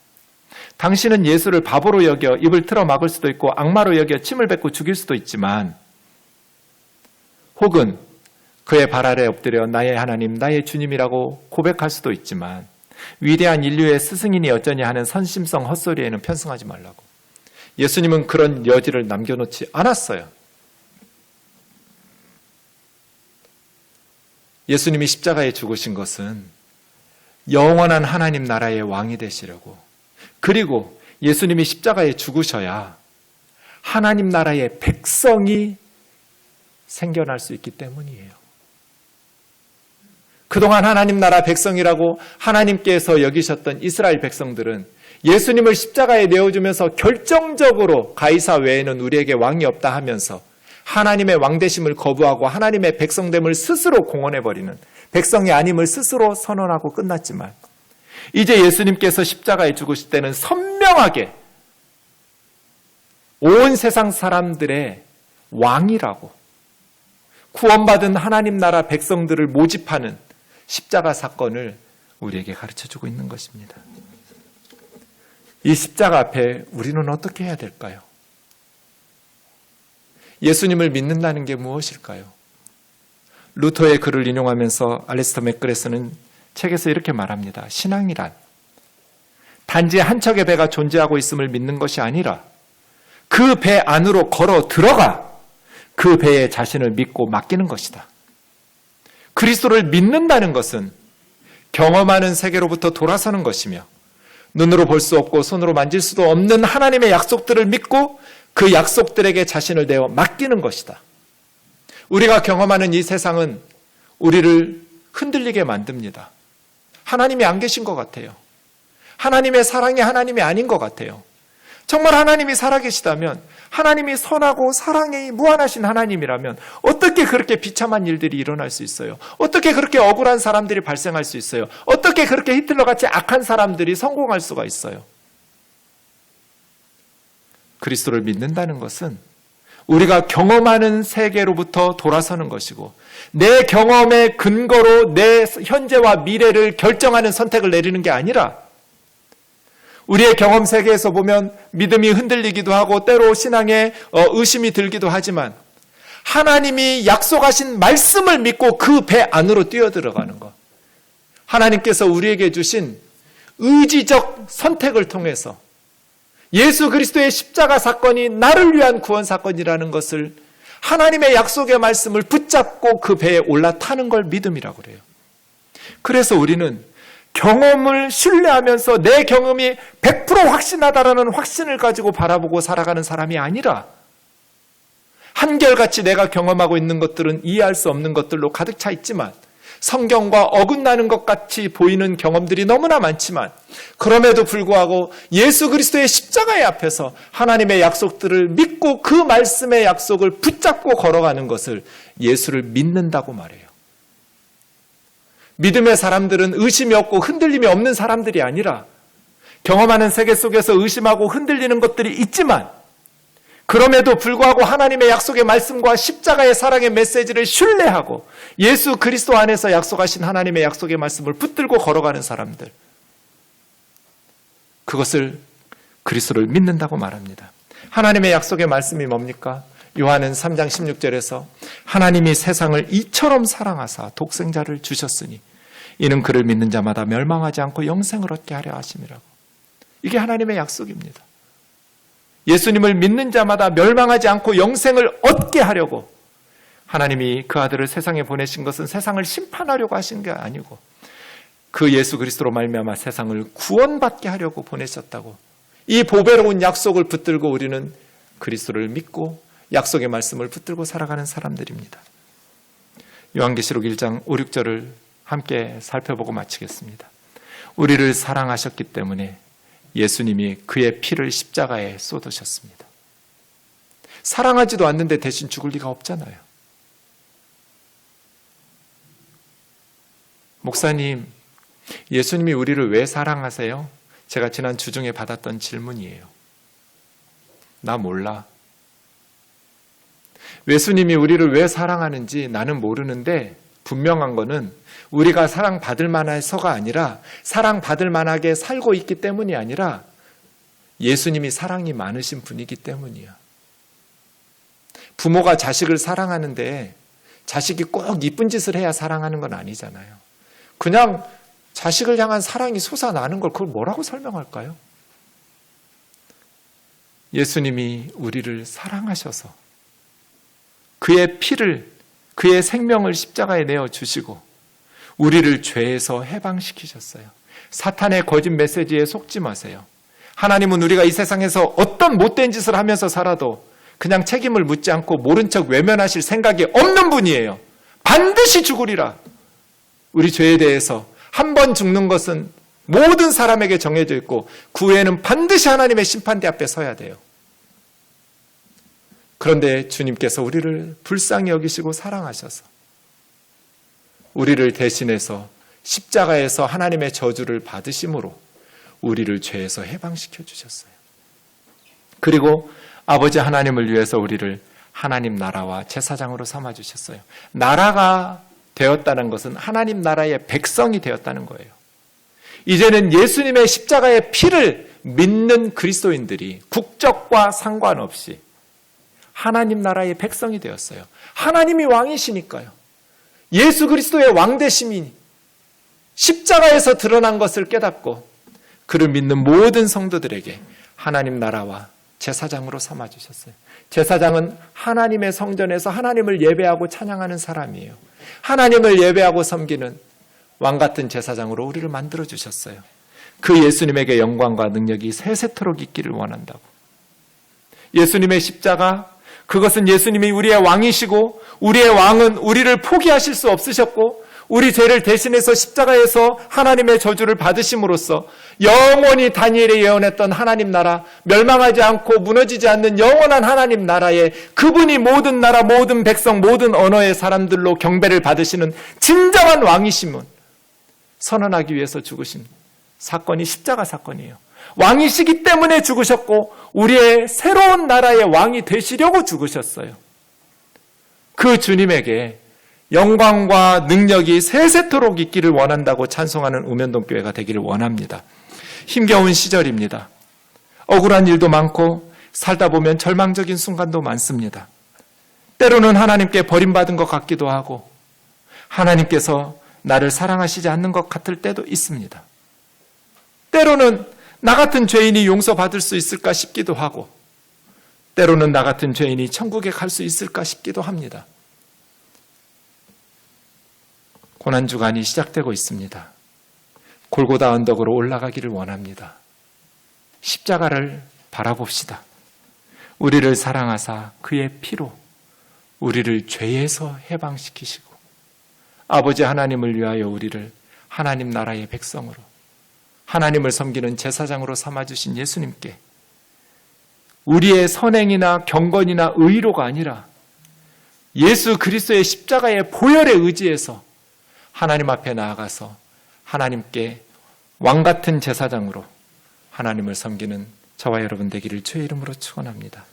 Speaker 1: 당신은 예수를 바보로 여겨 입을 틀어 막을 수도 있고 악마로 여겨 침을 뱉고 죽일 수도 있지만, 혹은 그의 발 아래 엎드려 나의 하나님, 나의 주님이라고 고백할 수도 있지만 위대한 인류의 스승이니 어쩌냐 하는 선심성 헛소리에는 편승하지 말라고. 예수님은 그런 여지를 남겨놓지 않았어요. 예수님이 십자가에 죽으신 것은 영원한 하나님 나라의 왕이 되시려고, 그리고 예수님이 십자가에 죽으셔야 하나님 나라의 백성이 생겨날 수 있기 때문이에요. 그동안 하나님 나라 백성이라고 하나님께서 여기셨던 이스라엘 백성들은 예수님을 십자가에 내어주면서 결정적으로 가이사 외에는 우리에게 왕이 없다 하면서 하나님의 왕되심을 거부하고 하나님의 백성됨을 스스로 공언해버리는, 백성이 아님을 스스로 선언하고 끝났지만, 이제 예수님께서 십자가에 죽으실 때는 선명하게 온 세상 사람들의 왕이라고, 구원받은 하나님 나라 백성들을 모집하는 십자가 사건을 우리에게 가르쳐주고 있는 것입니다. 이 십자가 앞에 우리는 어떻게 해야 될까요? 예수님을 믿는다는 게 무엇일까요? 루터의 글을 인용하면서 알리스터 맥그레스는 책에서 이렇게 말합니다. 신앙이란 단지 한 척의 배가 존재하고 있음을 믿는 것이 아니라 그 배 안으로 걸어 들어가 그 배에 자신을 믿고 맡기는 것이다. 그리스도를 믿는다는 것은 경험하는 세계로부터 돌아서는 것이며 눈으로 볼 수 없고 손으로 만질 수도 없는 하나님의 약속들을 믿고 그 약속들에게 자신을 내어 맡기는 것이다. 우리가 경험하는 이 세상은 우리를 흔들리게 만듭니다. 하나님이 안 계신 것 같아요. 하나님의 사랑이 하나님이 아닌 것 같아요. 정말 하나님이 살아계시다면, 하나님이 선하고 사랑이 무한하신 하나님이라면 어떻게 그렇게 비참한 일들이 일어날 수 있어요? 어떻게 그렇게 억울한 사람들이 발생할 수 있어요? 어떻게 그렇게 히틀러같이 악한 사람들이 성공할 수가 있어요? 그리스도를 믿는다는 것은 우리가 경험하는 세계로부터 돌아서는 것이고, 내 경험의 근거로 내 현재와 미래를 결정하는 선택을 내리는 게 아니라, 우리의 경험 세계에서 보면 믿음이 흔들리기도 하고 때로 신앙에 의심이 들기도 하지만, 하나님이 약속하신 말씀을 믿고 그 배 안으로 뛰어들어가는 것, 하나님께서 우리에게 주신 의지적 선택을 통해서 예수 그리스도의 십자가 사건이 나를 위한 구원 사건이라는 것을, 하나님의 약속의 말씀을 붙잡고 그 배에 올라타는 걸 믿음이라고 그래요. 그래서 우리는 경험을 신뢰하면서 내 경험이 100% 확신하다라는 확신을 가지고 바라보고 살아가는 사람이 아니라, 한결같이 내가 경험하고 있는 것들은 이해할 수 없는 것들로 가득 차 있지만, 성경과 어긋나는 것 같이 보이는 경험들이 너무나 많지만, 그럼에도 불구하고 예수 그리스도의 십자가의 앞에서 하나님의 약속들을 믿고 그 말씀의 약속을 붙잡고 걸어가는 것을 예수를 믿는다고 말해요. 믿음의 사람들은 의심이 없고 흔들림이 없는 사람들이 아니라, 경험하는 세계 속에서 의심하고 흔들리는 것들이 있지만 그럼에도 불구하고 하나님의 약속의 말씀과 십자가의 사랑의 메시지를 신뢰하고 예수 그리스도 안에서 약속하신 하나님의 약속의 말씀을 붙들고 걸어가는 사람들, 그것을 그리스도를 믿는다고 말합니다. 하나님의 약속의 말씀이 뭡니까? 요한은 3장 16절에서 하나님이 세상을 이처럼 사랑하사 독생자를 주셨으니 이는 그를 믿는 자마다 멸망하지 않고 영생을 얻게 하려 하심이라고. 이게 하나님의 약속입니다. 예수님을 믿는 자마다 멸망하지 않고 영생을 얻게 하려고 하나님이 그 아들을 세상에 보내신 것은 세상을 심판하려고 하신 게 아니고 그 예수 그리스도로 말미암아 세상을 구원받게 하려고 보내셨다고. 이 보배로운 약속을 붙들고 우리는 그리스도를 믿고 약속의 말씀을 붙들고 살아가는 사람들입니다. 요한계시록 1장 5, 6절을 함께 살펴보고 마치겠습니다. 우리를 사랑하셨기 때문에 예수님이 그의 피를 십자가에 쏟으셨습니다. 사랑하지도 않는데 대신 죽을 리가 없잖아요. 목사님, 예수님이 우리를 왜 사랑하세요? 제가 지난 주중에 받았던 질문이에요. 나 몰라. 예수님이 우리를 왜 사랑하는지 나는 모르는데 분명한 거는 우리가 사랑받을 만해서가 아니라 사랑받을 만하게 살고 있기 때문이 아니라 예수님이 사랑이 많으신 분이기 때문이야. 부모가 자식을 사랑하는데 자식이 꼭 이쁜 짓을 해야 사랑하는 건 아니잖아요. 그냥 자식을 향한 사랑이 솟아나는 걸 그걸 뭐라고 설명할까요? 예수님이 우리를 사랑하셔서 그의 피를, 그의 생명을 십자가에 내어주시고 우리를 죄에서 해방시키셨어요. 사탄의 거짓 메시지에 속지 마세요. 하나님은 우리가 이 세상에서 어떤 못된 짓을 하면서 살아도 그냥 책임을 묻지 않고 모른 척 외면하실 생각이 없는 분이에요. 반드시 죽으리라. 우리 죄에 대해서 한 번 죽는 것은 모든 사람에게 정해져 있고 그 후에는 반드시 하나님의 심판대 앞에 서야 돼요. 그런데 주님께서 우리를 불쌍히 여기시고 사랑하셔서 우리를 대신해서 십자가에서 하나님의 저주를 받으심으로 우리를 죄에서 해방시켜 주셨어요. 그리고 아버지 하나님을 위해서 우리를 하나님 나라와 제사장으로 삼아 주셨어요. 나라가 되었다는 것은 하나님 나라의 백성이 되었다는 거예요. 이제는 예수님의 십자가의 피를 믿는 그리스도인들이 국적과 상관없이 하나님 나라의 백성이 되었어요. 하나님이 왕이시니까요. 예수 그리스도의 왕되심이 십자가에서 드러난 것을 깨닫고 그를 믿는 모든 성도들에게 하나님 나라와 제사장으로 삼아주셨어요. 제사장은 하나님의 성전에서 하나님을 예배하고 찬양하는 사람이에요. 하나님을 예배하고 섬기는 왕같은 제사장으로 우리를 만들어주셨어요. 그 예수님에게 영광과 능력이 세세토록 있기를 원한다고. 예수님의 십자가, 그것은 예수님이 우리의 왕이시고 우리의 왕은 우리를 포기하실 수 없으셨고 우리 죄를 대신해서 십자가에서 하나님의 저주를 받으심으로써 영원히 다니엘이 예언했던 하나님 나라, 멸망하지 않고 무너지지 않는 영원한 하나님 나라에 그분이 모든 나라, 모든 백성, 모든 언어의 사람들로 경배를 받으시는 진정한 왕이심은 선언하기 위해서 죽으신 사건이 십자가 사건이에요. 왕이시기 때문에 죽으셨고 우리의 새로운 나라의 왕이 되시려고 죽으셨어요. 그 주님에게 영광과 능력이 세세토록 있기를 원한다고 찬송하는 우면동교회가 되기를 원합니다. 힘겨운 시절입니다. 억울한 일도 많고 살다 보면 절망적인 순간도 많습니다. 때로는 하나님께 버림받은 것 같기도 하고 하나님께서 나를 사랑하시지 않는 것 같을 때도 있습니다. 때로는 나 같은 죄인이 용서받을 수 있을까 싶기도 하고 때로는 나 같은 죄인이 천국에 갈 수 있을까 싶기도 합니다. 고난주간이 시작되고 있습니다. 골고다 언덕으로 올라가기를 원합니다. 십자가를 바라봅시다. 우리를 사랑하사 그의 피로 우리를 죄에서 해방시키시고 아버지 하나님을 위하여 우리를 하나님 나라의 백성으로 하나님을 섬기는 제사장으로 삼아주신 예수님께 우리의 선행이나 경건이나 의로가 아니라 예수 그리스도의 십자가의 보혈에 의지해서 하나님 앞에 나아가서 하나님께 왕같은 제사장으로 하나님을 섬기는 저와 여러분 되기를 주의 이름으로 축원합니다.